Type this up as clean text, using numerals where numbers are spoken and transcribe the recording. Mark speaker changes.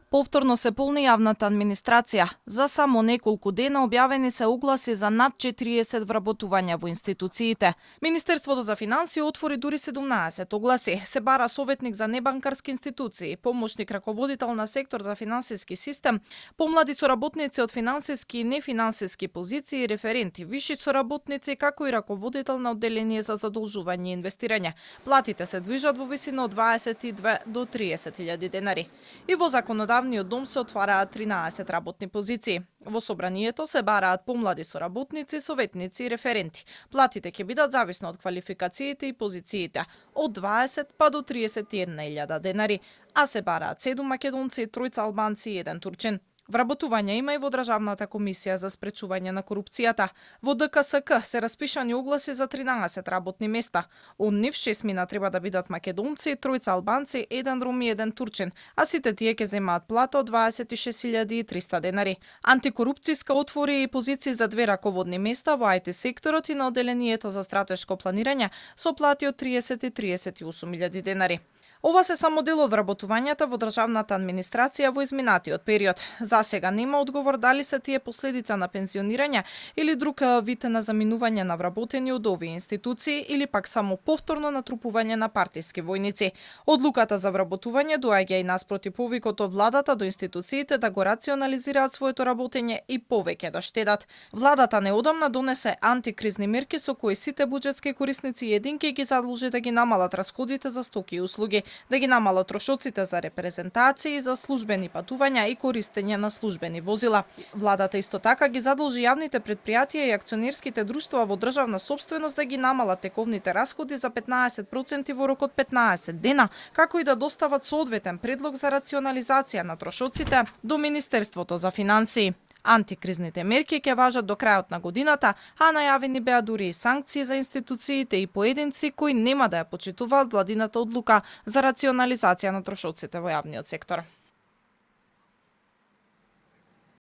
Speaker 1: Повторно се полни јавната администрација. За само неколку дена објавени се огласи за над 40 вработувања во институциите. Министерството за финансии отвори дури 17 огласи. Се бара советник за небанкарски институции, помошник раководител на сектор за финансиски систем, помлади соработници од финансиски и нефинансиски позиции, референти, виши соработници, како и раководител на одделение за задолжување и инвестирање. Платите се движат во висина од 22 до 30.000 денари. И во законодавниот дом се отвараат 13 работни позиции. Во собранието се бараат помлади соработници, советници и референти. Платите ќе бидат зависно од квалификациите и позициите, од 20 па до 31.000 денари, а се бараат 7 македонци, 3 албанци и 1 турчин. Вработување има и во Државната комисија за спречување на корупцијата. Во ДКСК се распишани огласи за 13 работни места. Од нив 6 треба да бидат македонци, 3 албанци, 1 рум и 1 турчин, а сите тие ќе земаат плата од 26.300 денари. Антикорупцијска отвори и позиции за 2 раководни места во IT секторот и на одделението за стратешко планирање со плати од 30 и 38.000 денари. Ова се само дел од вработувањата во државната администрација во изминатиот период. За сега нема одговор дали се тие последица на пензионирање или друг вид на заминување на вработени од овие институции или пак само повторно натрупување на партиски војници. Одлуката за вработување доаѓа и наспроти повикот од владата до институциите да го рационализираат своето работење и повеќе да штедат. Владата неодамна донесе антикризни мерки со кои сите буџетски корисници и единки ги задолжи да ги намалат расходите за стоки и услуги, да ги намалат трошоците за репрезентации, за службени патувања и користење на службени возила. Владата исто така ги задолжи јавните претпријатија и акционерските друштва во државна сопственост да ги намалат тековните расходи за 15% во рок од 15 дена, како и да достават соодветен предлог за рационализација на трошоците до Министерството за финансии. Антикризните мерки ќе важат до крајот на годината, а најавени беа дури и санкции за институциите и поединци кои нема да ја почитуваат владината одлука за рационализација на трошоците во јавниот сектор.